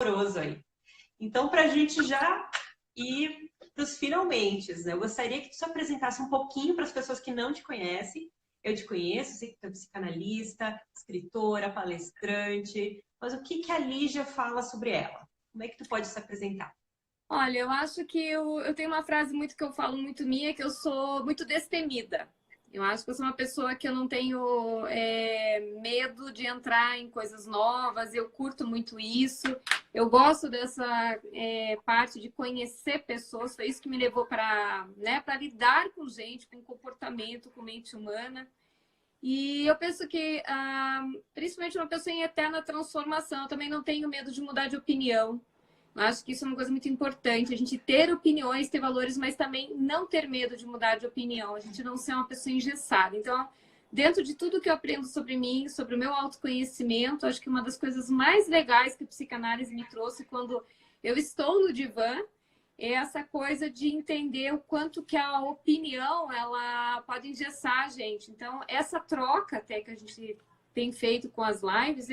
amoroso aí. Então, para a gente já ir para os finalmente, né? Eu gostaria que tu se apresentasse um pouquinho para as pessoas que não te conhecem. Eu te conheço, sei que tu é psicanalista, escritora, palestrante, mas o que a Lígia fala sobre ela? Como é que tu pode se apresentar? Olha, eu acho que eu tenho uma frase muito que eu falo muito minha, que eu sou muito destemida. Eu acho que eu sou uma pessoa que eu não tenho medo de entrar em coisas novas, eu curto muito isso. Eu gosto dessa parte de conhecer pessoas, foi isso que me levou para lidar com gente, com comportamento, com mente humana. E eu penso que, principalmente uma pessoa em eterna transformação, eu também não tenho medo de mudar de opinião. Eu acho que isso é uma coisa muito importante, a gente ter opiniões, ter valores, mas também não ter medo de mudar de opinião, a gente não ser uma pessoa engessada. Então, dentro de tudo que eu aprendo sobre mim, sobre o meu autoconhecimento, acho que uma das coisas mais legais que a psicanálise me trouxe quando eu estou no divã é essa coisa de entender o quanto que a opinião ela pode engessar a gente. Então, essa troca até que a gente tem feito com as lives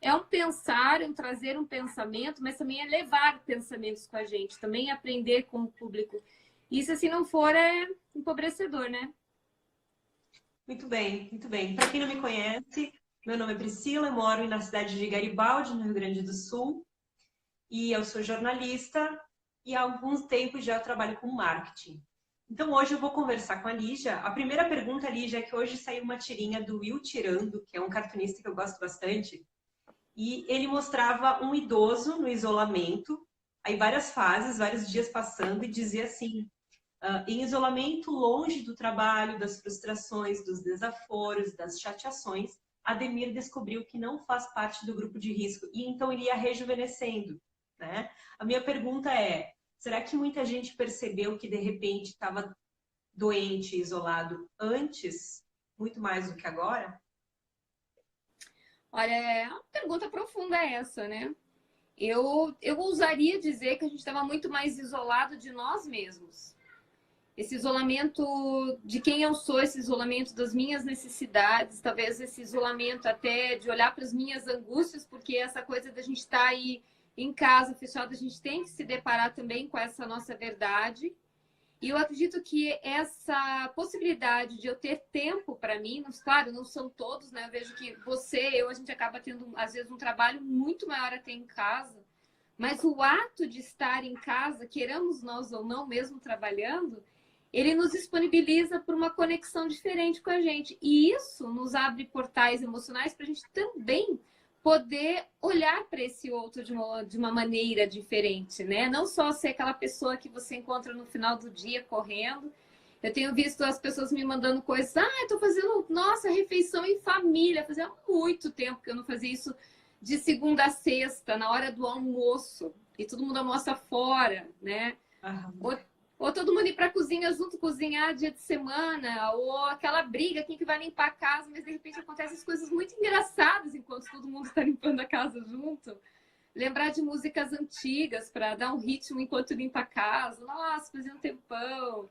é um pensar, é um trazer um pensamento, mas também é levar pensamentos com a gente, também aprender com o público. Isso, se não for, é empobrecedor, né? Muito bem, muito bem. Para quem não me conhece, meu nome é Priscila, eu moro na cidade de Garibaldi, no Rio Grande do Sul, e eu sou jornalista e há algum tempo já eu trabalho com marketing. Então hoje eu vou conversar com a Lígia. A primeira pergunta, Lígia, é que hoje saiu uma tirinha do Will Tirando, que é um cartunista que eu gosto bastante, e ele mostrava um idoso no isolamento, aí várias fases, vários dias passando, e dizia assim: em isolamento, longe do trabalho, das frustrações, dos desaforos, das chateações, Ademir descobriu que não faz parte do grupo de risco e então ele ia rejuvenescendo, né? A minha pergunta é: será que muita gente percebeu que de repente estava doente, isolado antes, muito mais do que agora? Olha, é uma pergunta profunda essa, né? Eu ousaria dizer que a gente estava muito mais isolado de nós mesmos. Esse isolamento de quem eu sou, esse isolamento das minhas necessidades, talvez esse isolamento até de olhar para as minhas angústias, porque essa coisa da gente estar aí em casa, fechado, a gente tem que se deparar também com essa nossa verdade. E eu acredito que essa possibilidade de eu ter tempo para mim, claro, não são todos, né? Eu vejo que a gente acaba tendo, às vezes, um trabalho muito maior até em casa, mas o ato de estar em casa, queiramos nós ou não, mesmo trabalhando, ele nos disponibiliza por uma conexão diferente com a gente. E isso nos abre portais emocionais para a gente também poder olhar para esse outro de uma maneira diferente, né? Não só ser aquela pessoa que você encontra no final do dia correndo. Eu tenho visto as pessoas me mandando coisas. Eu tô fazendo, nossa, refeição em família. Fazia muito tempo que eu não fazia isso de segunda a sexta, na hora do almoço. E todo mundo almoça fora, né? Aham. Ou todo mundo ir para a cozinha junto, cozinhar dia de semana, ou aquela briga, quem que vai limpar a casa, mas de repente acontecem coisas muito engraçadas enquanto todo mundo está limpando a casa junto. Lembrar de músicas antigas para dar um ritmo enquanto limpa a casa. Nossa, fazia um tempão.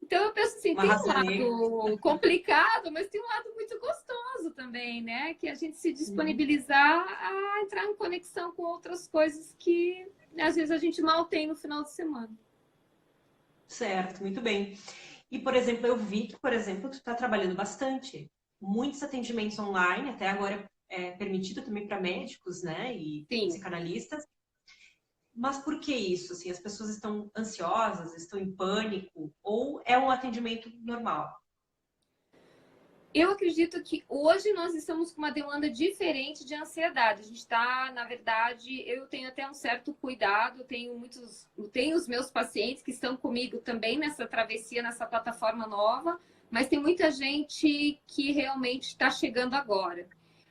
Então eu penso assim, Uma tem um raça negra. lado complicado, mas tem um lado muito gostoso também, né? Que a gente se Uhum. disponibilizar a entrar em conexão com outras coisas que às vezes a gente mal tem no final de semana. Certo, muito bem. E, por exemplo, eu vi que, por exemplo, tu está trabalhando bastante. Muitos atendimentos online, até agora é permitido também para médicos, né, e Sim. psicanalistas. Mas por que isso? Assim, as pessoas estão ansiosas, estão em pânico, ou é um atendimento normal? Eu acredito que hoje nós estamos com uma demanda diferente de ansiedade. A gente está, na verdade, eu tenho até um certo cuidado, tenho os meus pacientes que estão comigo também nessa travessia, nessa plataforma nova, mas tem muita gente que realmente está chegando agora.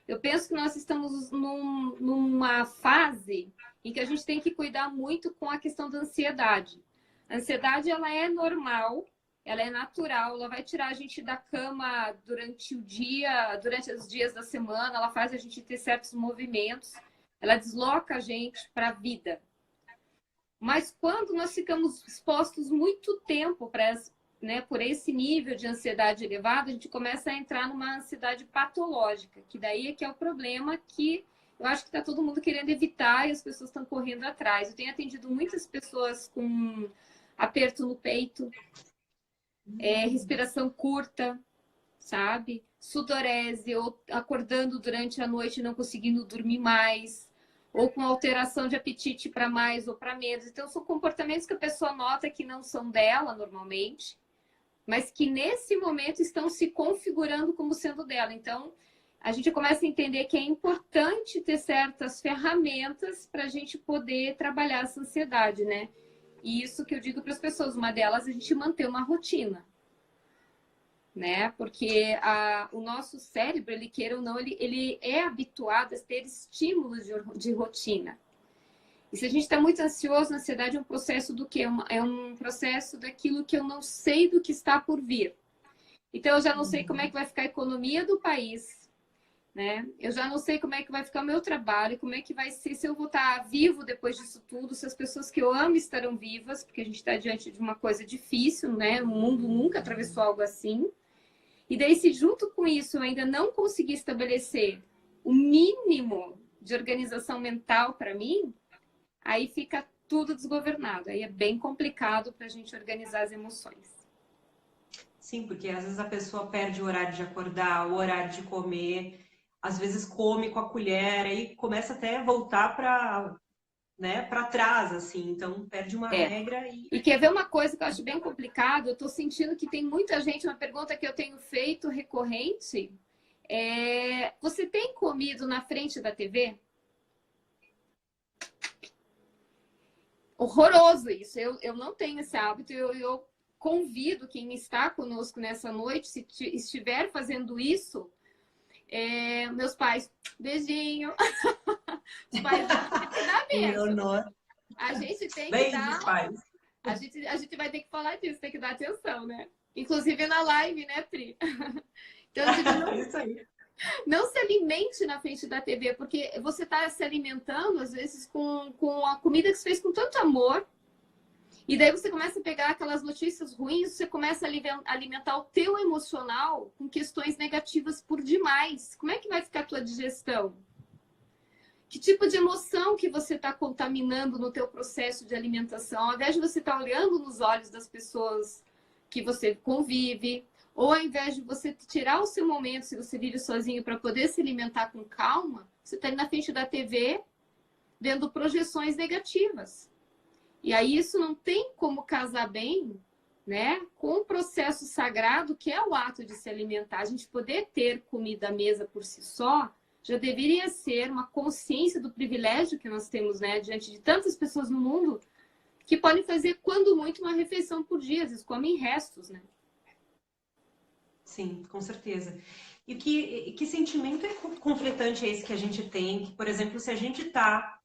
Eu penso que nós estamos numa fase em que a gente tem que cuidar muito com a questão da ansiedade. A ansiedade, ela é normal, ela é natural, ela vai tirar a gente da cama durante o dia, durante os dias da semana, ela faz a gente ter certos movimentos, ela desloca a gente para a vida. Mas quando nós ficamos expostos muito tempo né, por esse nível de ansiedade elevada, a gente começa a entrar numa ansiedade patológica, que daí é que é o problema que eu acho que está todo mundo querendo evitar e as pessoas estão correndo atrás. Eu tenho atendido muitas pessoas com aperto no peito, respiração curta, sabe? Sudorese, ou acordando durante a noite e não conseguindo dormir mais, ou com alteração de apetite para mais ou para menos. Então, são comportamentos que a pessoa nota que não são dela normalmente, mas que nesse momento estão se configurando como sendo dela. Então, a gente começa a entender que é importante ter certas ferramentas para a gente poder trabalhar essa ansiedade, né? E isso que eu digo para as pessoas, uma delas é a gente manter uma rotina, né? Porque o nosso cérebro, ele queira ou não, ele é habituado a ter estímulos de rotina. E se a gente está muito ansioso, a ansiedade é um processo do quê? É um processo daquilo que eu não sei do que está por vir. Então, eu já não sei como é que vai ficar a economia do país, né? Eu já não sei como é que vai ficar o meu trabalho, como é que vai ser, se eu vou estar vivo depois disso tudo, se as pessoas que eu amo estarão vivas, porque a gente está diante de uma coisa difícil, né? O mundo nunca atravessou algo assim. E daí, se junto com isso eu ainda não conseguir estabelecer o mínimo de organização mental para mim, aí fica tudo desgovernado. Aí é bem complicado para a gente organizar as emoções. Sim, porque às vezes a pessoa perde o horário de acordar, o horário de comer, às vezes come com a colher, aí começa até a voltar para, né, para trás, assim, então perde uma regra e... E quer ver uma coisa que eu acho bem complicado? Eu estou sentindo que tem muita gente, uma pergunta que eu tenho feito recorrente, você tem comido na frente da TV? Horroroso isso, eu não tenho esse hábito, eu convido quem está conosco nessa noite, se estiver fazendo isso, meus pais, beijinho. Os pais têm que dar mesmo. A gente tem que dar. Pais. A gente vai ter que falar disso, tem que dar atenção, né? Inclusive na live, né, Pri? Então, Isso aí. não se alimente na frente da TV, porque você está se alimentando, às vezes, com a comida que você fez com tanto amor. E daí você começa a pegar aquelas notícias ruins, você começa a alimentar o teu emocional com questões negativas por demais. Como é que vai ficar a tua digestão? Que tipo de emoção que você está contaminando no teu processo de alimentação? Ao invés de você estar olhando nos olhos das pessoas que você convive, ou ao invés de você tirar o seu momento, se você vive sozinho, para poder se alimentar com calma, você está ali na frente da TV vendo projeções negativas. E aí isso não tem como casar bem, né, com o processo sagrado que é o ato de se alimentar. A gente poder ter comida à mesa por si só já deveria ser uma consciência do privilégio que nós temos, né, diante de tantas pessoas no mundo que podem fazer, quando muito, uma refeição por dia, às vezes comem restos, né? Sim, com certeza. E que sentimento conflitante é esse que a gente tem? Que, por exemplo, se a gente está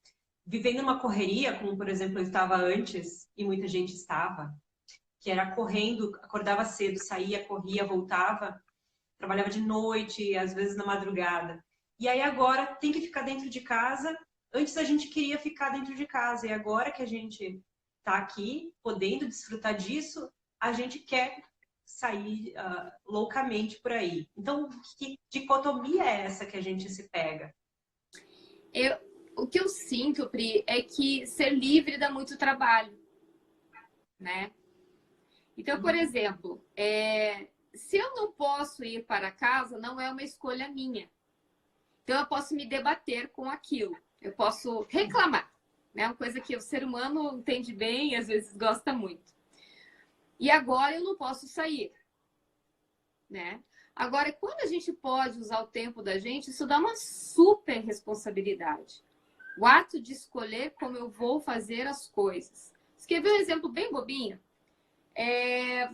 vivendo uma correria, como, por exemplo, eu estava antes, e muita gente estava, que era correndo, acordava cedo, saía, corria, voltava, trabalhava de noite, às vezes na madrugada. E aí agora tem que ficar dentro de casa. Antes a gente queria ficar dentro de casa, e agora que a gente está aqui, podendo desfrutar disso, a gente quer sair loucamente por aí. Então, que dicotomia é essa que a gente se pega? O que eu sinto, Pri, é que ser livre dá muito trabalho, né? Então, por exemplo, se eu não posso ir para casa, não é uma escolha minha. Então, eu posso me debater com aquilo. Eu posso reclamar, né? Uma coisa que o ser humano entende bem e às vezes gosta muito. E agora eu não posso sair, né? Agora, quando a gente pode usar o tempo da gente, isso dá uma super responsabilidade. O ato de escolher como eu vou fazer as coisas. Você quer ver um exemplo bem bobinho?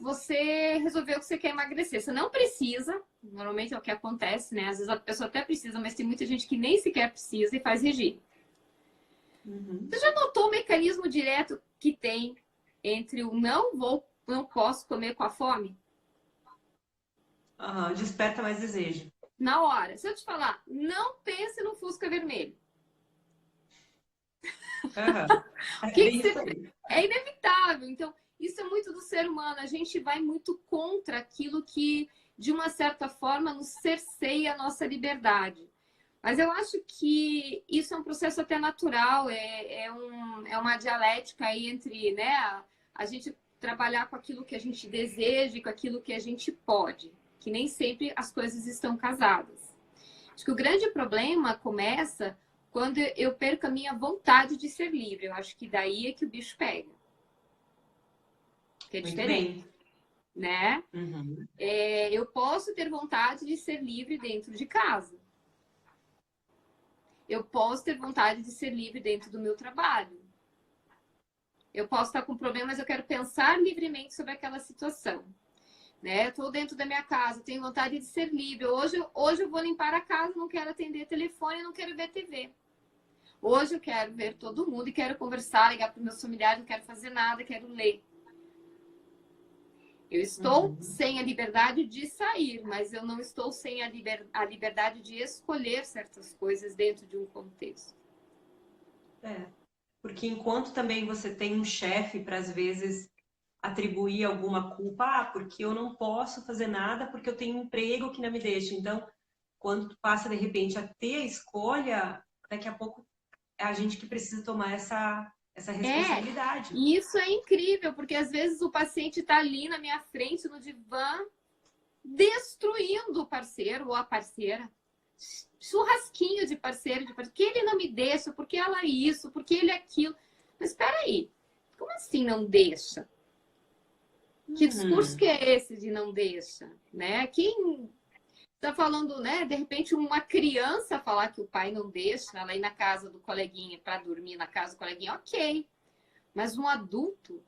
Você resolveu que você quer emagrecer. Você não precisa, normalmente é o que acontece, né? Às vezes a pessoa até precisa, mas tem muita gente que nem sequer precisa e faz regime. Você já notou o mecanismo direto que tem entre o não posso comer com a fome? Desperta mais desejo. Na hora. Se eu te falar, não pense no Fusca vermelho. É inevitável. Então, isso é muito do ser humano. A gente vai muito contra aquilo que, de uma certa forma, nos cerceia a nossa liberdade. Mas eu acho que isso é um processo até natural, é uma dialética aí entre, né, a gente trabalhar com aquilo que a gente deseja e com aquilo que a gente pode, que nem sempre as coisas estão casadas. Acho que o grande problema começa quando eu perco a minha vontade de ser livre. Eu acho que daí é que o bicho pega. Que é Muito diferente, bem. né? Uhum. Eu posso ter vontade de ser livre dentro de casa. Eu posso ter vontade de ser livre dentro do meu trabalho. Eu posso estar com problema, mas eu quero pensar livremente sobre aquela situação. Né? Estou dentro da minha casa, tenho vontade de ser livre. Hoje eu vou limpar a casa, não quero atender telefone, não quero ver TV. Hoje eu quero ver todo mundo e quero conversar, ligar para os meus familiares, não quero fazer nada, quero ler. Eu estou sem a liberdade de sair, mas eu não estou sem a liberdade de escolher certas coisas dentro de um contexto. Porque enquanto também você tem um chefe para, às vezes, atribuir alguma culpa, porque eu não posso fazer nada, porque eu tenho um emprego que não me deixa. Então, quando tu passa, de repente, a ter a escolha, daqui a pouco é a gente que precisa tomar essa responsabilidade. E isso é incrível, porque às vezes o paciente está ali na minha frente, no divã, destruindo o parceiro ou a parceira. Churrasquinho de parceiro, porque ele não me deixa, porque ela isso, porque ele aquilo. Mas espera aí, como assim não deixa? Que discurso que é esse de não deixa? Né? Quem está falando, né? De repente, uma criança falar que o pai não deixa ela ir na casa do coleguinha para dormir na casa do coleguinha, ok. Mas um adulto,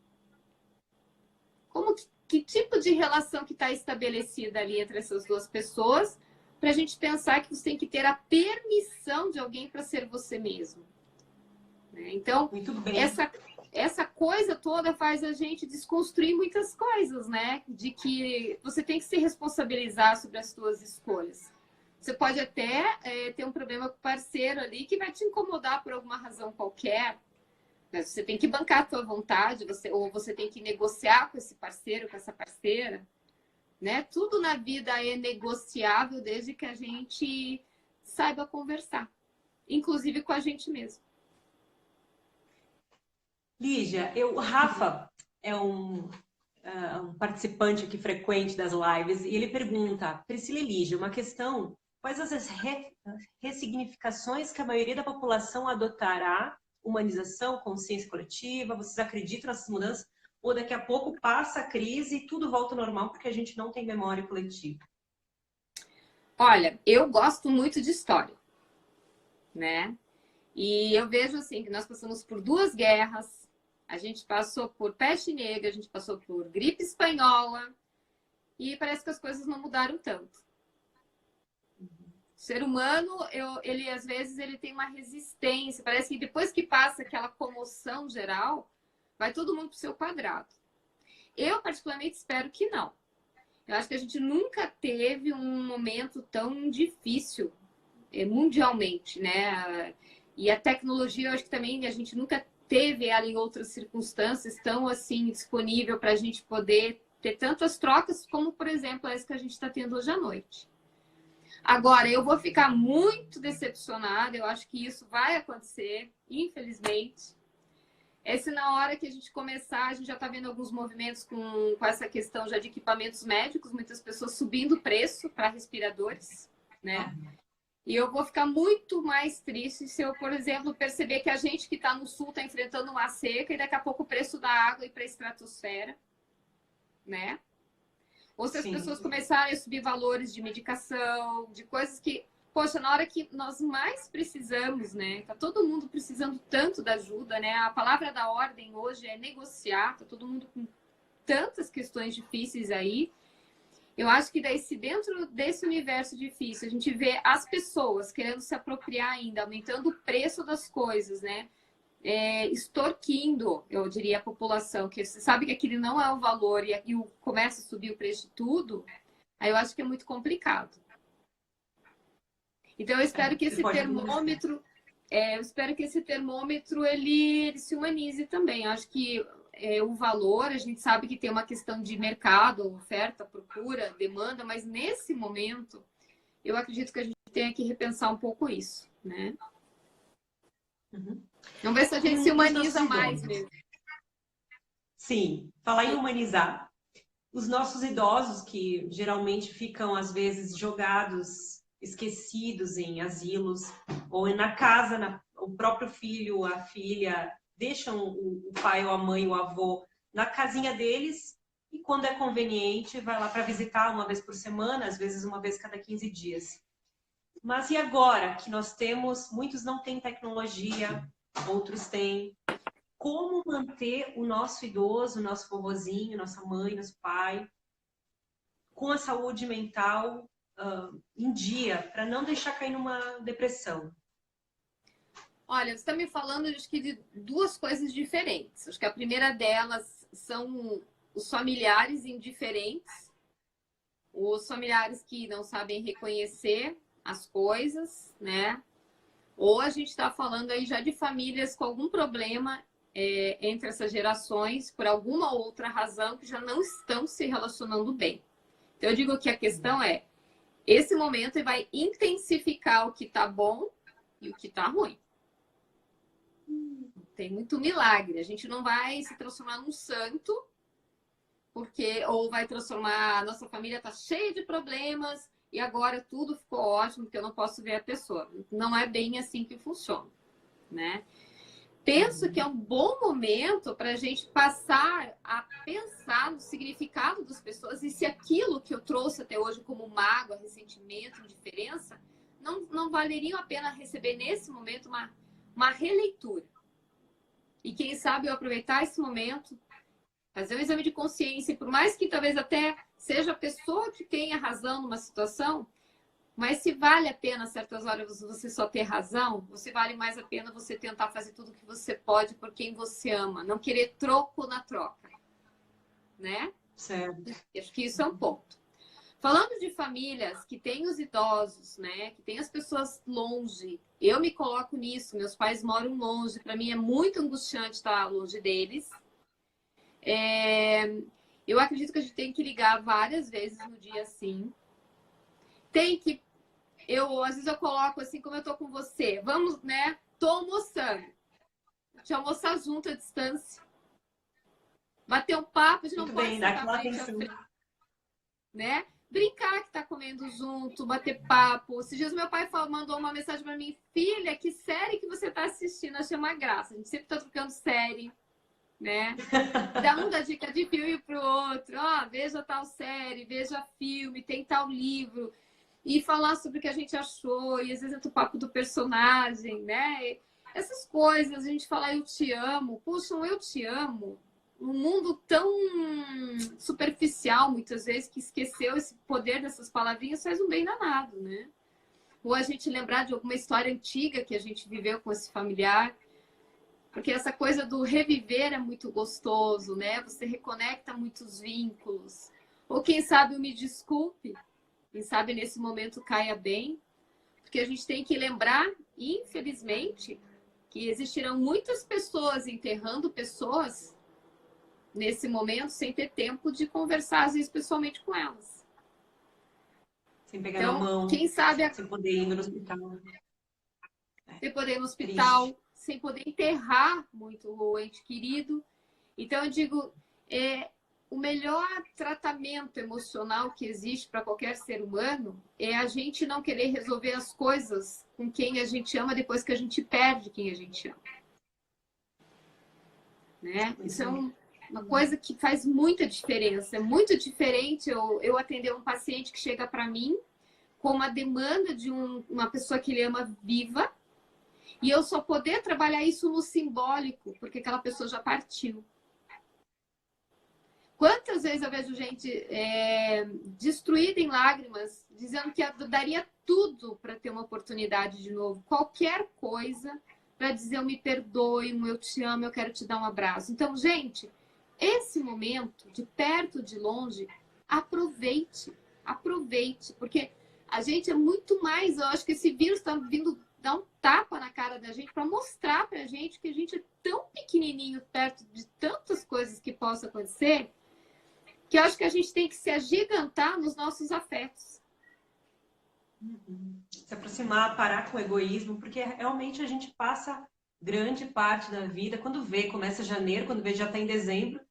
que tipo de relação que está estabelecida ali entre essas duas pessoas para a gente pensar que você tem que ter a permissão de alguém para ser você mesmo? Né? Então, essa coisa toda faz a gente desconstruir muitas coisas, né? De que você tem que se responsabilizar sobre as suas escolhas. Você pode até ter um problema com o parceiro ali que vai te incomodar por alguma razão qualquer. Mas você tem que bancar a tua vontade, ou você tem que negociar com esse parceiro, com essa parceira. Né? Tudo na vida é negociável desde que a gente saiba conversar. Inclusive com a gente mesmo. Lígia, o Rafa é um participante aqui frequente das lives e ele pergunta, Priscila e Lígia, uma questão, quais as ressignificações que a maioria da população adotará? Humanização, consciência coletiva, vocês acreditam nessas mudanças? Ou daqui a pouco passa a crise e tudo volta ao normal porque a gente não tem memória coletiva? Olha, eu gosto muito de história, né? E eu vejo assim que nós passamos por 2 guerras, a gente passou por peste negra, a gente passou por gripe espanhola e parece que as coisas não mudaram tanto. O ser humano, ele às vezes ele tem uma resistência, parece que depois que passa aquela comoção geral, vai todo mundo para o seu quadrado. Eu particularmente espero que não. Eu acho que a gente nunca teve um momento tão difícil mundialmente, né? E a tecnologia, eu acho que também a gente nunca teve ela em outras circunstâncias tão assim disponível para a gente poder ter tantas trocas como, por exemplo, essa que a gente está tendo hoje à noite. Agora, eu vou ficar muito decepcionada, eu acho que isso vai acontecer, infelizmente. Se na hora que a gente começar, a gente já está vendo alguns movimentos com essa questão já de equipamentos médicos, muitas pessoas subindo o preço para respiradores, né? E eu vou ficar muito mais triste se eu, por exemplo, perceber que a gente que está no sul está enfrentando uma seca e daqui a pouco o preço da água ir para a estratosfera, né? Ou se as pessoas começarem a subir valores de medicação, de coisas que, poxa, na hora que nós mais precisamos, né? Tá todo mundo precisando tanto da ajuda, né? A palavra da ordem hoje é negociar, tá todo mundo com tantas questões difíceis aí. Eu acho que daí, se dentro desse universo difícil a gente vê as pessoas querendo se apropriar ainda, aumentando o preço das coisas, né? Extorquindo, eu diria, a população, que você sabe que aquele não é o valor e começa a subir o preço de tudo, aí eu acho que é muito complicado. Então eu espero que esse termômetro, ele se humanize também. Eu acho que o valor, a gente sabe que tem uma questão de mercado, oferta, procura, demanda, mas nesse momento eu acredito que a gente tem que repensar um pouco isso, né? Uhum. Vamos ver se a gente se humaniza mais mesmo. Sim, falar em humanizar. Os nossos idosos, que geralmente ficam, às vezes, jogados, esquecidos em asilos, ou na casa, o próprio filho, a filha, deixam o pai ou a mãe, o avô, na casinha deles, e quando é conveniente, vai lá para visitar uma vez por semana, às vezes uma vez cada 15 dias. Mas e agora que nós temos, muitos não têm tecnologia, outros têm, como manter o nosso idoso, o nosso vovozinho, nossa mãe, nosso pai, com a saúde mental em dia, para não deixar cair numa depressão? Olha, você está me falando, acho que, de duas coisas diferentes. Acho que a primeira delas são os familiares indiferentes, os familiares que não sabem reconhecer as coisas, né? Ou a gente está falando aí já de famílias com algum problema entre essas gerações, por alguma outra razão, que já não estão se relacionando bem. Então, eu digo que a questão é, esse momento vai intensificar o que está bom e o que está ruim. Tem muito milagre. A gente não vai se transformar num santo, porque ou vai transformar, a nossa família está cheia de problemas e agora tudo ficou ótimo, porque eu não posso ver a pessoa. Não é bem assim que funciona, né? Penso que é um bom momento para a gente passar a pensar no significado das pessoas e se aquilo que eu trouxe até hoje como mágoa, ressentimento, indiferença, não valeria a pena receber nesse momento uma releitura. E quem sabe eu aproveitar esse momento, fazer um exame de consciência, e por mais que talvez até seja a pessoa que tenha razão numa situação, mas se vale a pena, certas horas, você só ter razão, você vale mais a pena você tentar fazer tudo o que você pode por quem você ama, não querer troco na troca, né? Certo. Acho que isso é um ponto. Falando de famílias que têm os idosos, né, que têm as pessoas longe, eu me coloco nisso, meus pais moram longe, para mim é muito angustiante estar longe deles. Eu acredito que a gente tem que ligar várias vezes no dia, sim. Tem que às vezes eu coloco assim, como eu tô com você, vamos, né? Tô almoçando. Te almoçar junto à distância. Bater um papo, a gente não Muito pode bem, dá sentar aquela frente a atenção. frente, né? Brincar que tá comendo junto, bater papo. Esses dias meu pai mandou uma mensagem para mim, filha, que série que você tá assistindo? Achei uma graça. A gente sempre tá trocando série, né? Um dá dica de filme pro outro. Ó, veja tal série, veja filme, tem tal livro. E falar sobre o que a gente achou, e às vezes entra o papo do personagem, né? Essas coisas, a gente falar eu te amo, puxa, um eu te amo, um mundo tão superficial, muitas vezes, que esqueceu esse poder dessas palavrinhas, faz um bem danado, né? Ou a gente lembrar de alguma história antiga que a gente viveu com esse familiar, porque essa coisa do reviver é muito gostoso, né? Você reconecta muitos vínculos. Ou quem sabe eu me desculpe, quem sabe nesse momento caia bem, porque a gente tem que lembrar, infelizmente, que existirão muitas pessoas enterrando pessoas nesse momento sem ter tempo de conversar, às vezes, pessoalmente com elas. Sem pegar na Então, mão, quem sabe sem poder ir no hospital. sem poder ir no hospital, Triste. sem poder enterrar muito o ente querido. Então, eu digo, o melhor tratamento emocional que existe para qualquer ser humano é a gente não querer resolver as coisas com quem a gente ama depois que a gente perde quem a gente ama. Né? Isso é uma coisa que faz muita diferença. É muito diferente eu atender um paciente que chega para mim com uma demanda de uma pessoa que ele ama viva e eu só poder trabalhar isso no simbólico, porque aquela pessoa já partiu. Quantas vezes eu vejo gente destruída em lágrimas, dizendo que daria tudo para ter uma oportunidade de novo, qualquer coisa, para dizer eu me perdoe, eu te amo, eu quero te dar um abraço. Então, gente, esse momento, de perto, de longe, aproveite, porque a gente é muito mais, eu acho que esse vírus está vindo dar um tapa na cara da gente para mostrar para a gente que a gente é tão pequenininho perto de tantas coisas que possam acontecer, que eu acho que a gente tem que se agigantar nos nossos afetos. Uhum. Se aproximar, parar com o egoísmo, porque realmente a gente passa grande parte da vida, quando vê, começa janeiro, quando vê já está em dezembro,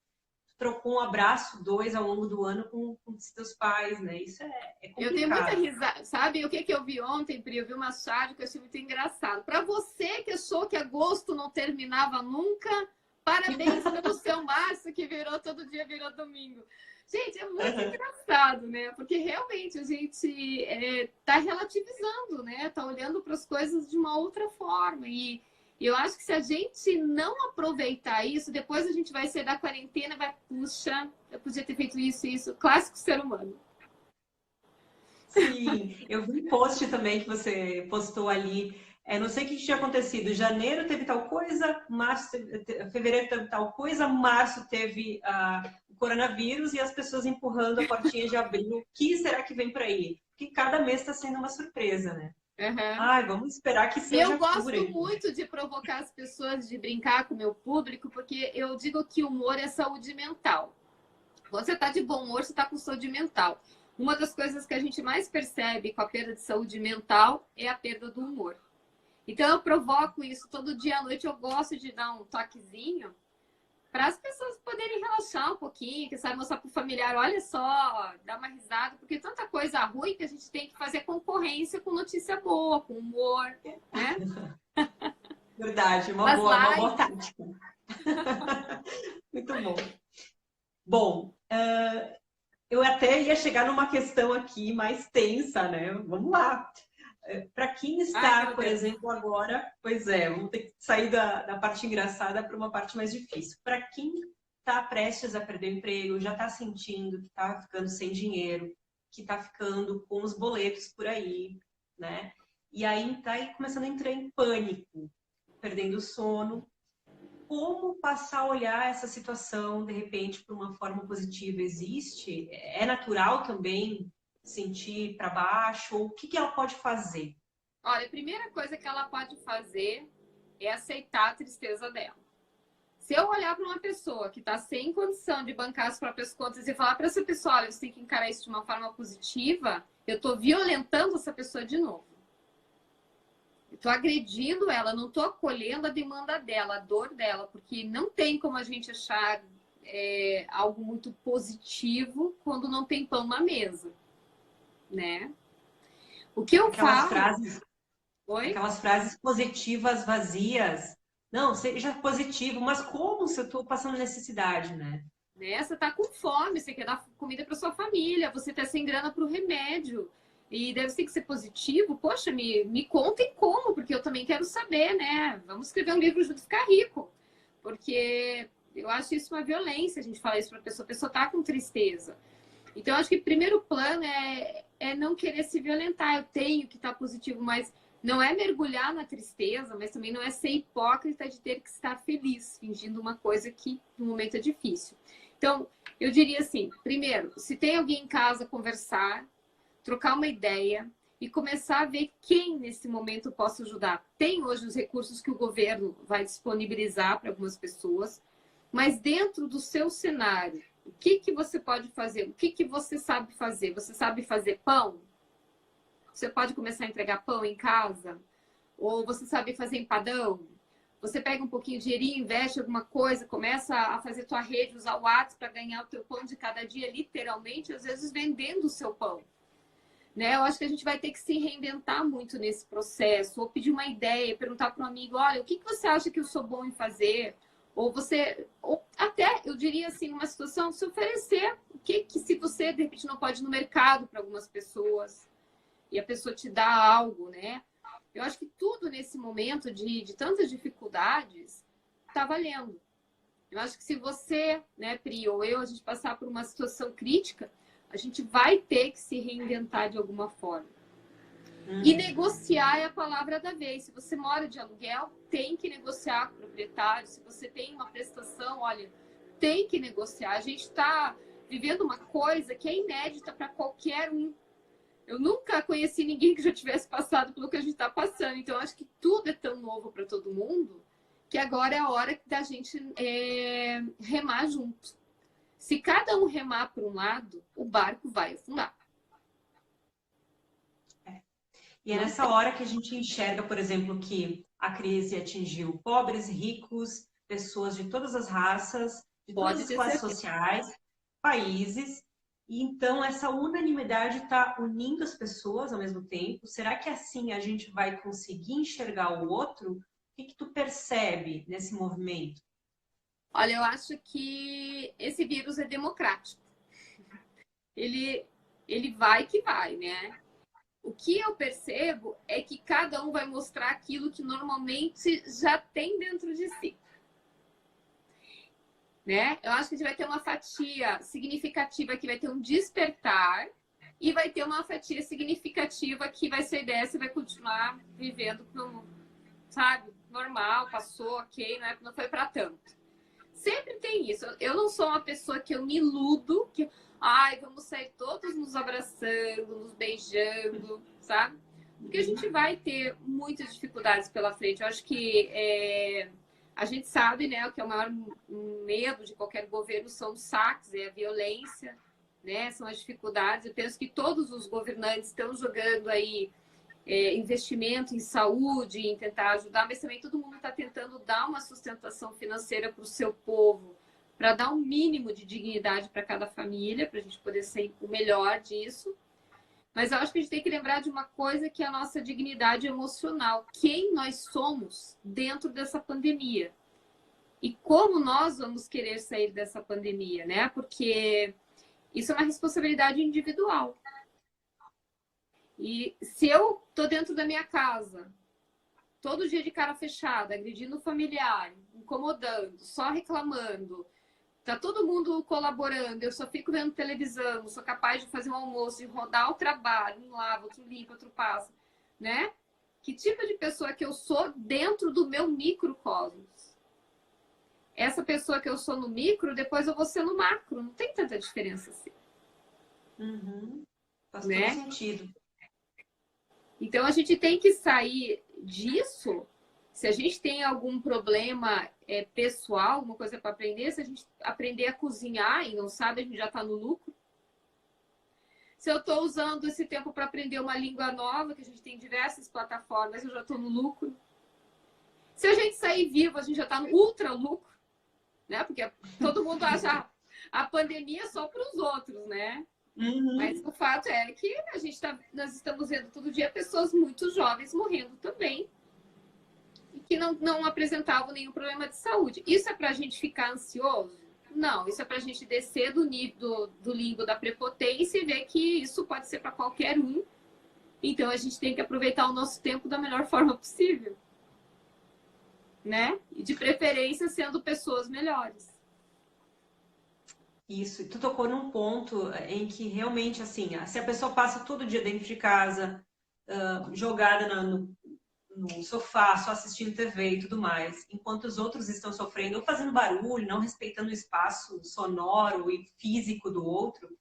trocou um abraço, dois ao longo do ano com os seus pais, né? Isso é Eu tenho muita complicado. risada. Sabe o que, que eu vi ontem, Pri? Eu vi uma charge que eu achei muito engraçado. Para você que achou que agosto não terminava nunca, parabéns pelo seu março, que virou todo dia, virou domingo. Gente, é muito engraçado, né? Porque realmente a gente tá relativizando, né? Tá olhando para as coisas de uma outra forma. E eu acho que se a gente não aproveitar isso, depois a gente vai sair da quarentena e vai, puxa, eu podia ter feito isso e isso. Clássico ser humano. Sim, eu vi um post também que você postou ali. Não sei o que tinha acontecido. Janeiro teve tal coisa, fevereiro teve tal coisa, março teve o coronavírus e as pessoas empurrando a portinha de abril. O que será que vem por aí? Porque cada mês está sendo uma surpresa, né? Uhum. Ai, vamos esperar que E eu seja por gosto aí. muito de provocar as pessoas, de brincar com o meu público, porque eu digo que o humor é saúde mental. Quando você está de bom humor, você está com saúde mental. Uma das coisas que a gente mais percebe com a perda de saúde mental é a perda do humor. Então eu provoco isso todo dia à noite. Eu gosto de dar um toquezinho para as pessoas poderem relaxar um pouquinho, que sabe, mostrar para o familiar, olha só, dar uma risada, porque tanta coisa ruim que a gente tem que fazer concorrência com notícia boa, com humor, né? Verdade, As uma boa lives. tática. Muito bom. Bom, eu até ia chegar numa questão aqui mais tensa, né? Vamos lá. Para quem Ai, está, meu por Deus. exemplo, agora, pois é, vamos ter que sair da parte engraçada para uma parte mais difícil. Para quem está prestes a perder o emprego, já está sentindo que está ficando sem dinheiro, que está ficando com os boletos por aí, né? E aí está começando a entrar em pânico, perdendo o sono. Como passar a olhar essa situação, de repente, por uma forma positiva? Existe? É natural também sentir para baixo? Ou o que ela pode fazer? Olha, a primeira coisa que ela pode fazer é aceitar a tristeza dela. Se eu olhar para uma pessoa que está sem condição de bancar as próprias contas e falar para essa pessoa, olha, você tem que encarar isso de uma forma positiva, eu estou violentando essa pessoa de novo. Estou agredindo ela, não estou acolhendo a demanda dela, a dor dela, porque não tem como a gente achar algo muito positivo quando não tem pão na mesa, né? O que eu Aquelas falo? frases, Oi? aquelas frases positivas vazias. Não, seja positivo, mas como se eu estou passando necessidade, né? Né? Você está com fome, você quer dar comida para sua família, você está sem grana para o remédio. E deve ter que ser positivo. Poxa, me contem como, porque eu também quero saber, né? Vamos escrever um livro junto e ficar rico. Porque eu acho isso uma violência, a gente falar isso para a pessoa está com tristeza. Então, eu acho que o primeiro plano é não querer se violentar. Eu tenho que estar positivo, mas não é mergulhar na tristeza, mas também não é ser hipócrita de ter que estar feliz, fingindo uma coisa que no momento é difícil. Então, eu diria assim: primeiro, se tem alguém em casa, conversar, trocar uma ideia e começar a ver quem nesse momento possa ajudar. Tem hoje os recursos que o governo vai disponibilizar para algumas pessoas, mas dentro do seu cenário, o que você pode fazer? O que você sabe fazer? Você sabe fazer pão? Você pode começar a entregar pão em casa? Ou você sabe fazer empadão? Você pega um pouquinho de dinheirinho, investe em alguma coisa, começa a fazer tua rede, usar o WhatsApp para ganhar o teu pão de cada dia, literalmente, às vezes vendendo o seu pão. Né? Eu acho que a gente vai ter que se reinventar muito nesse processo, ou pedir uma ideia, perguntar para um amigo, olha, o que você acha que eu sou bom em fazer? Ou você, ou até, eu diria assim, numa situação, se oferecer, o que se você, de repente, não pode ir no mercado para algumas pessoas, e a pessoa te dá algo, né? Eu acho que tudo nesse momento de tantas dificuldades está valendo. Eu acho que se você, né, Pri, ou eu, a gente passar por uma situação crítica, a gente vai ter que se reinventar de alguma forma. E negociar é a palavra da vez. Se você mora de aluguel, tem que negociar com o proprietário. Se você tem uma prestação, olha, tem que negociar. A gente está vivendo uma coisa que é inédita para qualquer um. Eu nunca conheci ninguém que já tivesse passado pelo que a gente está passando. Então, eu acho que tudo é tão novo para todo mundo que agora é a hora da gente remar junto. Se cada um remar para um lado, o barco vai afundar. E é Não nessa tem. hora que a gente enxerga, por exemplo, que a crise atingiu pobres, ricos, pessoas de todas as raças, de todas Pode as ter classes certeza. sociais, países. E então essa unanimidade está unindo as pessoas ao mesmo tempo. Será que assim a gente vai conseguir enxergar o outro? O que que tu percebe nesse movimento? Olha, eu acho que esse vírus é democrático. Ele, ele vai que vai, né? O que eu percebo é que cada um vai mostrar aquilo que normalmente já tem dentro de si, né? Eu acho que a gente vai ter uma fatia significativa que vai ter um despertar e vai ter uma fatia significativa que vai ser dessa e vai continuar vivendo como, sabe, normal, passou, ok, não foi para tanto. Sempre tem isso. Eu não sou uma pessoa que eu me iludo, que, ai, vamos sair todos nos abraçando, nos beijando, sabe? Porque a gente vai ter muitas dificuldades pela frente. Eu acho que a gente sabe, né, o que é o maior medo de qualquer governo são os saques, é a violência, né, são as dificuldades. Eu penso que todos os governantes estão jogando aí investimento em saúde, em tentar ajudar, mas também todo mundo está tentando dar uma sustentação financeira para o seu povo, para dar um mínimo de dignidade para cada família, para a gente poder ser o melhor disso. Mas eu acho que a gente tem que lembrar de uma coisa que é a nossa dignidade emocional. Quem nós somos dentro dessa pandemia. E como nós vamos querer sair dessa pandemia, né? Porque isso é uma responsabilidade individual. E se eu tô dentro da minha casa, todo dia de cara fechada, agredindo o familiar, incomodando, só reclamando, tá todo mundo colaborando, eu só fico vendo televisão, sou capaz de fazer um almoço, de rodar o trabalho, um lava, outro limpa, outro passa, né? Que tipo de pessoa que eu sou dentro do meu microcosmos? Essa pessoa que eu sou no micro, depois eu vou ser no macro, não tem tanta diferença assim, Uhum. Faz todo né? sentido. Então a gente tem que sair disso. Se a gente tem algum problema pessoal, alguma coisa para aprender, se a gente aprender a cozinhar e não sabe, a gente já está no lucro. Se eu estou usando esse tempo para aprender uma língua nova, que a gente tem diversas plataformas, eu já estou no lucro. Se a gente sair vivo, a gente já está no ultra lucro, né? Porque todo mundo acha a pandemia só para os outros, né? Mas Uhum. o fato é que nós estamos vendo todo dia pessoas muito jovens morrendo também e que não apresentavam nenhum problema de saúde. Isso é para a gente ficar ansioso? Não, isso é para a gente descer do nível do limbo da prepotência e ver que isso pode ser para qualquer um. Então a gente tem que aproveitar o nosso tempo da melhor forma possível, né? E de preferência sendo pessoas melhores. Isso, tu tocou num ponto em que realmente, assim, se a pessoa passa todo dia dentro de casa, jogada no sofá, só assistindo TV e tudo mais, enquanto os outros estão sofrendo ou fazendo barulho, não respeitando o espaço sonoro e físico do outro,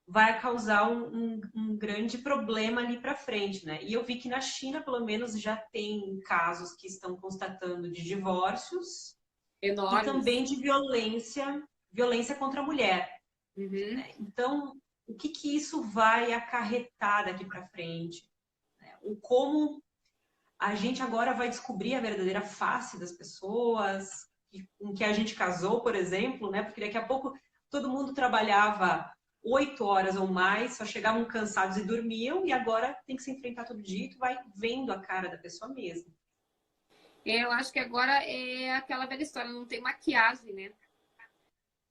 vai causar um grande problema ali para frente, né? E eu vi que na China, pelo menos, já tem casos que estão constatando de divórcios e Enormes. também de violência contra a mulher. Uhum. Então, o que que isso vai acarretar daqui para frente? O como a gente agora vai descobrir a verdadeira face das pessoas com que a gente casou, por exemplo, né? Porque daqui a pouco todo mundo trabalhava 8 horas ou mais, só chegavam cansados e dormiam, e agora tem que se enfrentar todo dia e tu vai vendo a cara da pessoa mesmo. Eu acho que agora é aquela velha história, não tem maquiagem, né?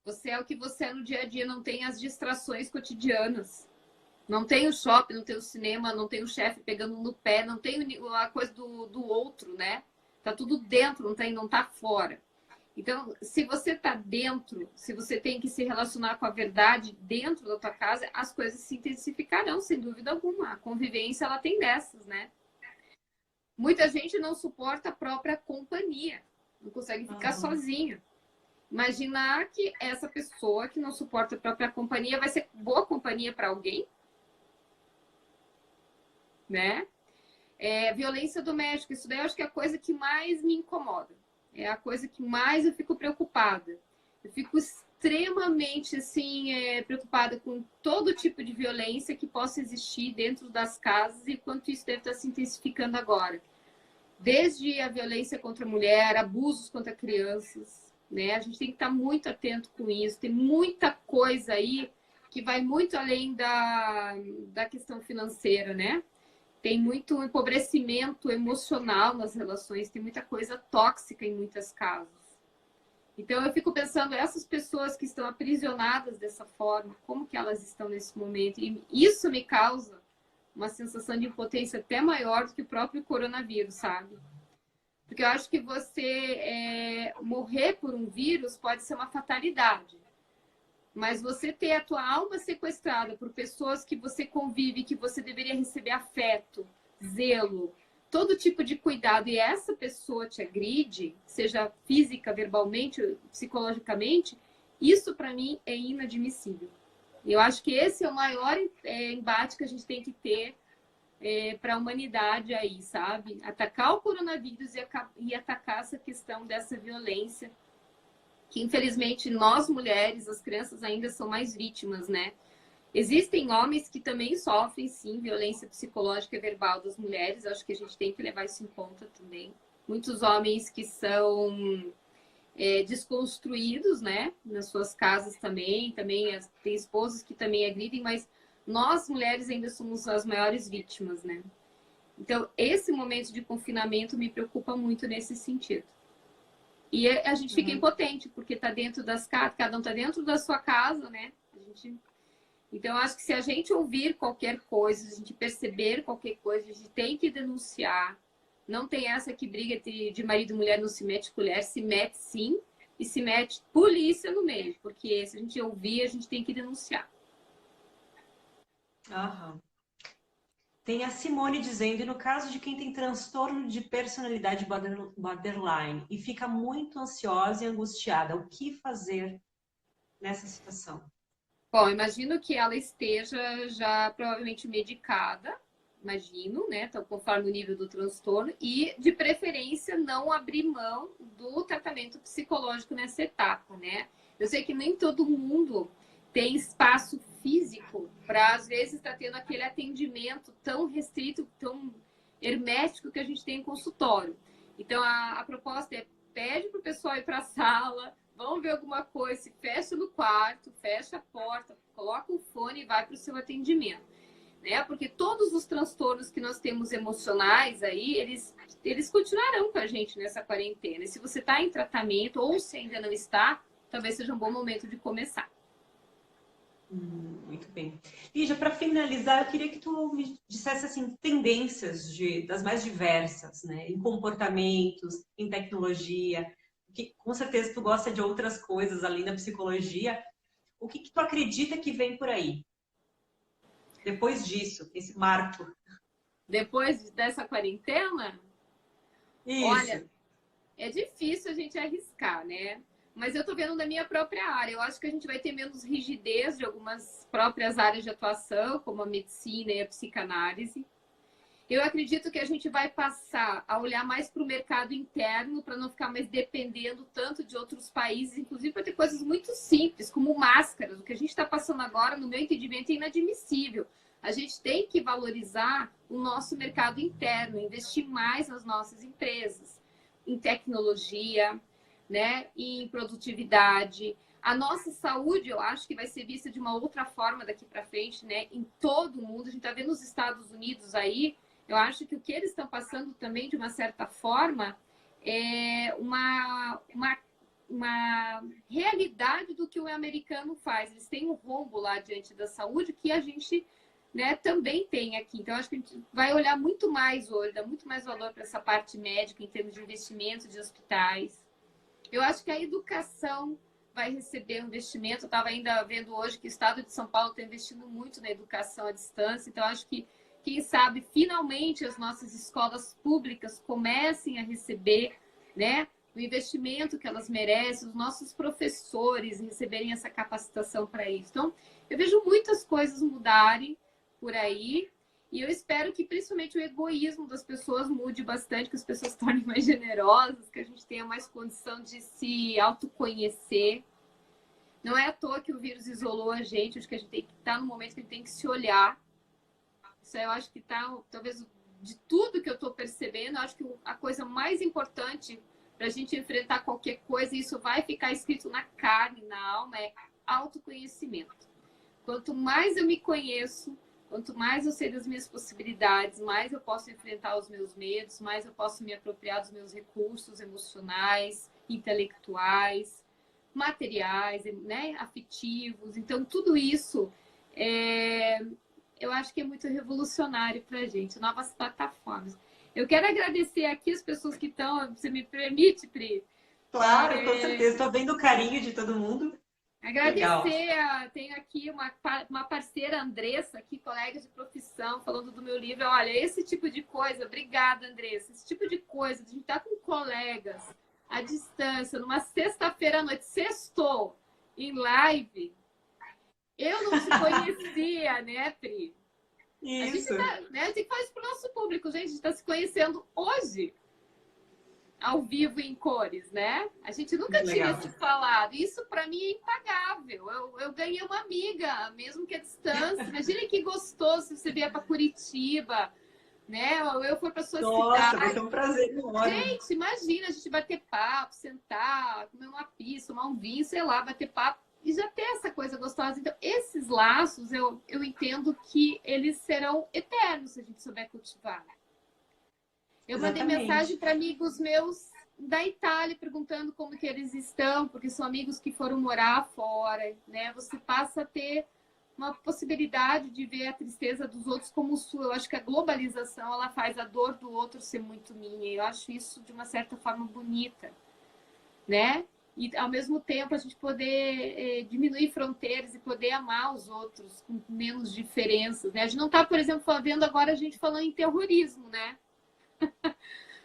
Você é o que você é no dia a dia, não tem as distrações cotidianas. Não tem o shopping, não tem o cinema, não tem o chefe pegando no pé, não tem a coisa do outro, né? Tá tudo dentro, não tá fora. Então, se você tá dentro, se você tem que se relacionar com a verdade dentro da tua casa, as coisas se intensificarão, sem dúvida alguma. A convivência, ela tem dessas, né? Muita gente não suporta a própria companhia, não consegue ficar Uhum. sozinho. Imaginar que essa pessoa que não suporta a própria companhia vai ser boa companhia para alguém, né? Violência doméstica, isso daí eu acho que é a coisa que mais me incomoda. É a coisa que mais eu fico preocupada. Eu fico extremamente assim, preocupada com todo tipo de violência que possa existir dentro das casas e quanto isso deve estar se intensificando agora. Desde a violência contra a mulher, abusos contra crianças, né? A gente tem que estar muito atento com isso. Tem muita coisa aí que vai muito além da questão financeira, né? Tem muito empobrecimento emocional nas relações, tem muita coisa tóxica em muitas casas. Então eu fico pensando, essas pessoas que estão aprisionadas dessa forma, como que elas estão nesse momento? E isso me causa uma sensação de impotência até maior do que o próprio coronavírus, sabe? Porque eu acho que você morrer por um vírus pode ser uma fatalidade. Mas você ter a tua alma sequestrada por pessoas que você convive, que você deveria receber afeto, zelo, todo tipo de cuidado, e essa pessoa te agride, seja física, verbalmente, psicologicamente, isso para mim é inadmissível. Eu acho que esse é o maior embate que a gente tem que ter para a humanidade aí, sabe? Atacar o coronavírus e atacar essa questão dessa violência, que infelizmente nós mulheres, as crianças ainda são mais vítimas, né? Existem homens que também sofrem, sim, violência psicológica e verbal das mulheres. Acho que a gente tem que levar isso em conta também. Muitos homens que são desconstruídos, né? Nas suas casas também. Também tem esposos que também agridem, mas nós, mulheres, ainda somos as maiores vítimas, né? Então, esse momento de confinamento me preocupa muito nesse sentido. E a gente fica impotente, porque está dentro das casas, cada um está dentro da sua casa, né? Então, eu acho que se a gente ouvir qualquer coisa, se a gente perceber qualquer coisa, a gente tem que denunciar. Não tem essa que briga de marido e mulher não se mete colher, se mete sim, e se mete polícia no meio, porque se a gente ouvir, a gente tem que denunciar. Aham. Tem a Simone dizendo, e no caso de quem tem transtorno de personalidade borderline e fica muito ansiosa e angustiada, o que fazer nessa situação? Bom, imagino que ela esteja já provavelmente medicada, imagino, né? Então, conforme o nível do transtorno, e de preferência não abrir mão do tratamento psicológico nessa etapa, né? Eu sei que nem todo mundo tem espaço físico para, às vezes, estar tendo aquele atendimento tão restrito, tão hermético que a gente tem em consultório. Então, a proposta é pede para o pessoal ir para a sala, vão ver alguma coisa, se fecha no quarto, fecha a porta, coloca o fone e vai para o seu atendimento. Né? Porque todos os transtornos que nós temos emocionais aí, eles continuarão com a gente nessa quarentena. E se você está em tratamento ou se ainda não está, talvez seja um bom momento de começar. Muito bem. Lígia, para finalizar, eu queria que tu me dissesse assim, tendências das mais diversas, né? Em comportamentos, em tecnologia, que com certeza tu gosta de outras coisas além da psicologia. O que tu acredita que vem por aí? Depois disso, esse marco. Depois dessa quarentena, Isso. olha, é difícil a gente arriscar, né? Mas eu tô vendo da minha própria área. Eu acho que a gente vai ter menos rigidez de algumas próprias áreas de atuação, como a medicina e a psicanálise. Eu acredito que a gente vai passar a olhar mais para o mercado interno, para não ficar mais dependendo tanto de outros países, inclusive para ter coisas muito simples, como máscaras. O que a gente está passando agora, no meu entendimento, é inadmissível. A gente tem que valorizar o nosso mercado interno, investir mais nas nossas empresas, em tecnologia, né, em produtividade. A nossa saúde, eu acho que vai ser vista de uma outra forma daqui para frente, né, em todo o mundo. A gente está vendo os Estados Unidos aí. Eu acho que o que eles estão passando também, de uma certa forma, é uma realidade do que o americano faz. Eles têm um rombo lá diante da saúde que a gente, né, também tem aqui. Então, acho que a gente vai olhar muito mais hoje, dar muito mais valor para essa parte médica, em termos de investimento de hospitais. Eu acho que a educação vai receber um investimento. Eu estava ainda vendo hoje que o estado de São Paulo está investindo muito na educação à distância. Então, acho que quem sabe, finalmente, as nossas escolas públicas comecem a receber, né, o investimento que elas merecem, os nossos professores receberem essa capacitação para isso. Então, eu vejo muitas coisas mudarem por aí e eu espero que, principalmente, o egoísmo das pessoas mude bastante, que as pessoas se tornem mais generosas, que a gente tenha mais condição de se autoconhecer, Não é à toa que o vírus isolou a gente, acho que a gente tem que estar no momento que a gente tem que se olhar. Isso aí eu acho que tá, talvez, de tudo que eu estou percebendo, eu acho que a coisa mais importante para a gente enfrentar qualquer coisa, e isso vai ficar escrito na carne, na alma, é autoconhecimento. Quanto mais eu me conheço, quanto mais eu sei das minhas possibilidades, mais eu posso enfrentar os meus medos, mais eu posso me apropriar dos meus recursos emocionais, intelectuais, materiais, né, afetivos. Então, tudo isso eu acho que é muito revolucionário para a gente, novas plataformas. Eu quero agradecer aqui as pessoas que estão, você me permite, Pri? Claro, com certeza. Estou vendo o carinho de todo mundo. Legal. Agradecer, tenho aqui uma parceira, Andressa, aqui, colega de profissão, falando do meu livro. Olha, esse tipo de coisa, obrigada, Andressa, esse tipo de coisa, de a gente estar com colegas à distância, numa sexta-feira à noite, sextou, em live, eu não te conhecia, né, Pri? Isso. A gente tem que fazer isso para o nosso público, gente, a gente está se conhecendo hoje. Ao vivo em cores, né? A gente nunca tinha se falado. Isso para mim é impagável. Eu ganhei uma amiga, mesmo que à distância. Imagina que gostoso se você vier para Curitiba, né? Ou eu for para sua cidade. Vai ser um prazer enorme. Gente, imagina a gente bater papo, sentar, comer uma pizza, tomar um vinho, sei lá, bater papo e já ter essa coisa gostosa. Então, esses laços, eu entendo que eles serão eternos se a gente souber cultivar. Eu mandei mensagem para amigos meus da Itália perguntando como que eles estão, porque são amigos que foram morar fora, né? Você passa a ter uma possibilidade de ver a tristeza dos outros como sua. Eu acho que a globalização, ela faz a dor do outro ser muito minha. Eu acho isso, de uma certa forma, bonita, né? E, ao mesmo tempo, a gente poder diminuir fronteiras e poder amar os outros com menos diferenças, né? A gente não está, por exemplo, vendo agora a gente falando em terrorismo, né?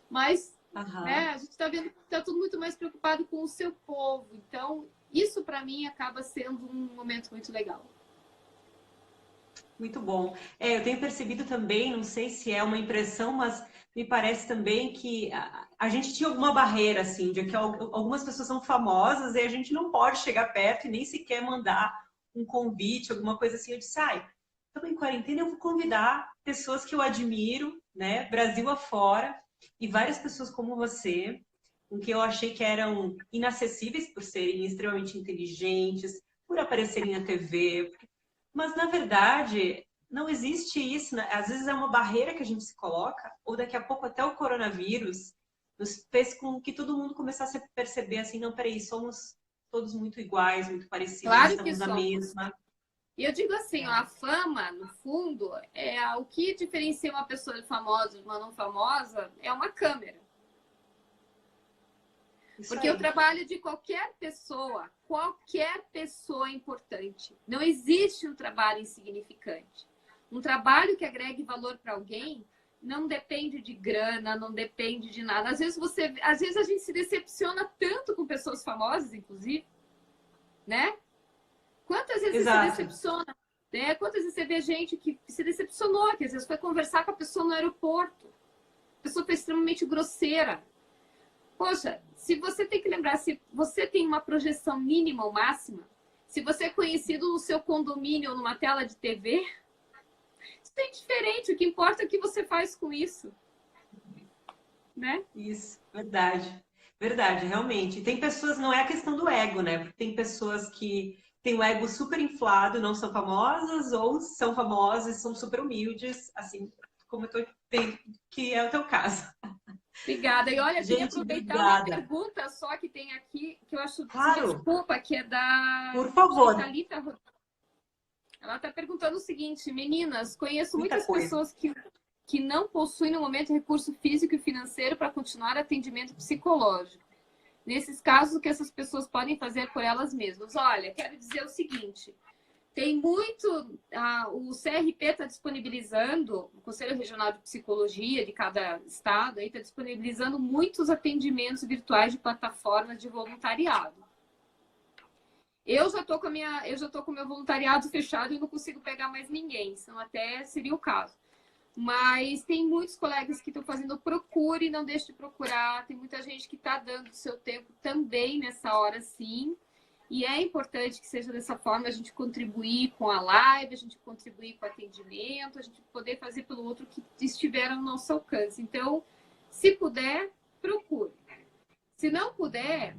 Mas né, a gente está vendo que está tudo muito mais preocupado com o seu povo. Então, isso para mim acaba sendo um momento muito legal. Muito bom. Eu tenho percebido também, não sei se é uma impressão, mas me parece também que a gente tinha alguma barreira, assim, de que algumas pessoas são famosas e a gente não pode chegar perto e nem sequer mandar um convite, alguma coisa assim. Eu disse, estamos em quarentena, eu vou convidar pessoas que eu admiro, né, Brasil afora, e várias pessoas como você, com que eu achei que eram inacessíveis por serem extremamente inteligentes, por aparecerem na TV, mas na verdade não existe isso, né? Às vezes é uma barreira que a gente se coloca, ou daqui a pouco até o coronavírus nos fez com que todo mundo começasse a perceber assim, não, peraí, somos todos muito iguais, muito parecidos, Claro estamos na mesma. E eu digo assim, ó, a fama, no fundo, o que diferencia uma pessoa famosa de uma não famosa é uma câmera. Porque o trabalho de qualquer pessoa é importante. Não existe um trabalho insignificante. Um trabalho que agregue valor para alguém não depende de grana, não depende de nada. Às vezes a gente se decepciona tanto com pessoas famosas, inclusive, né? Quantas vezes você se decepciona? Né? Quantas vezes você vê gente que se decepcionou, que às vezes foi conversar com a pessoa no aeroporto. A pessoa foi extremamente grosseira. Poxa, se você tem que lembrar, se você tem uma projeção mínima ou máxima, se você é conhecido no seu condomínio ou numa tela de TV, isso é indiferente. O que importa é o que você faz com isso. Né? Isso, verdade. Verdade, realmente. Tem pessoas, não é a questão do ego, né? Porque tem pessoas que têm o ego super inflado, não são famosas, ou são famosas e são super humildes, assim como eu tô vendo que é o teu caso. Obrigada. E olha, gente, queria aproveitar obrigada. uma pergunta só que tem aqui, que eu acho, claro. desculpa, que é da... Por favor. Ela está perguntando o seguinte, meninas, conheço muitas pessoas que não possuem no momento recurso físico e financeiro para continuar atendimento psicológico. Nesses casos, o que essas pessoas podem fazer por elas mesmas? Olha, quero dizer o seguinte, tem muito... o CRP está disponibilizando, o Conselho Regional de Psicologia de cada estado está disponibilizando muitos atendimentos virtuais de plataformas de voluntariado. Eu já estou com o meu voluntariado fechado e não consigo pegar mais ninguém, senão até seria o caso. Mas tem muitos colegas que estão fazendo procure, não deixe de procurar. Tem muita gente que está dando o seu tempo também nessa hora, sim. E é importante que seja dessa forma, a gente contribuir com a live, a gente contribuir com o atendimento, a gente poder fazer pelo outro que estiver ao nosso alcance. Então, se puder, procure. Se não puder,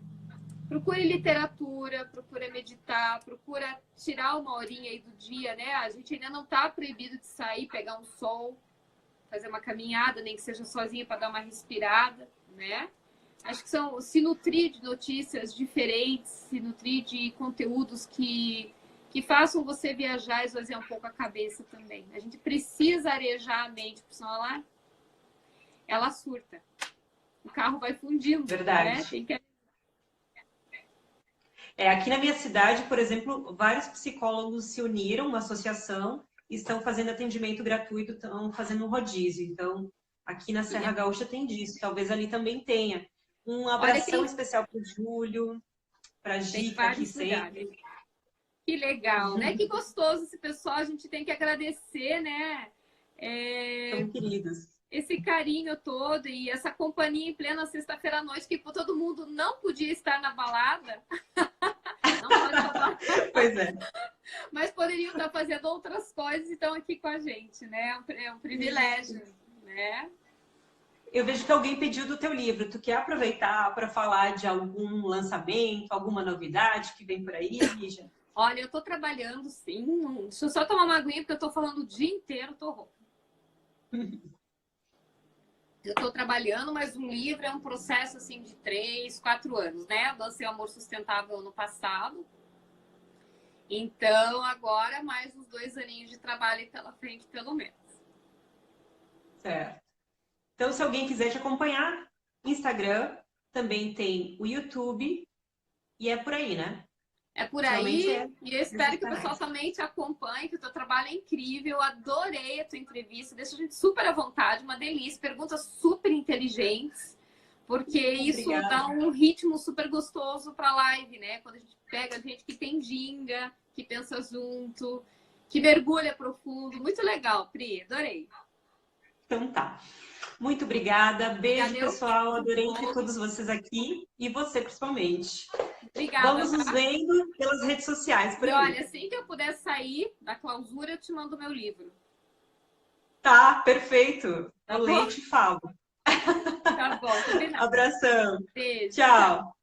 procure literatura, procure meditar, procura tirar uma horinha aí do dia, né? A gente ainda não está proibido de sair, pegar um sol, fazer uma caminhada, nem que seja sozinha para dar uma respirada, né? Acho que se nutrir de notícias diferentes, se nutrir de conteúdos que façam você viajar e esvaziar um pouco a cabeça também. A gente precisa arejar a mente, porque senão ela surta. O carro vai fundindo. Verdade. Né? Tem que... Aqui na minha cidade, por exemplo, vários psicólogos se uniram, uma associação, e estão fazendo atendimento gratuito, estão fazendo um rodízio. Então, aqui na Serra Gaúcha tem disso, talvez ali também tenha. Um abração especial para o Júlio, para a Gica aqui sempre. Que legal, né? Que gostoso esse pessoal, a gente tem que agradecer, né? São queridos. Esse carinho todo e essa companhia em plena sexta-feira à noite, que todo mundo não podia estar na balada. Não pode falar. Pois é. Mas poderiam estar fazendo outras coisas e estão aqui com a gente, né? É um privilégio, né? Eu vejo que alguém pediu do teu livro. Tu quer aproveitar para falar de algum lançamento, alguma novidade que vem por aí, Lígia? Olha, eu estou trabalhando, sim. Deixa eu só tomar uma aguinha, porque eu estou falando o dia inteiro, estou rouca. Eu estou trabalhando, mas um livro é um processo assim de 3, 4 anos, né? Eu lancei o Amor Sustentável ano passado. Então, agora mais uns 2 aninhos de trabalho pela frente, pelo menos. Certo. Então, se alguém quiser te acompanhar, Instagram, também tem o YouTube, e é por aí, né? É por aí, e eu espero que o pessoal também te acompanhe, que o teu trabalho é incrível, eu adorei a tua entrevista, deixa a gente super à vontade, uma delícia, perguntas super inteligentes, porque isso dá um ritmo super gostoso para a live, né? Quando a gente pega gente que tem ginga, que pensa junto, que mergulha profundo, muito legal, Pri, adorei. Então tá. Muito obrigada. Beijo, pessoal. Adorei ter todos vocês aqui e você, principalmente. Obrigada. Vamos nos vendo pelas redes sociais por aí. E olha, assim que eu puder sair da clausura, eu te mando o meu livro. Tá, perfeito. Tá o leite falo. Tá bom, combinado. Abração. Beijo. Tchau.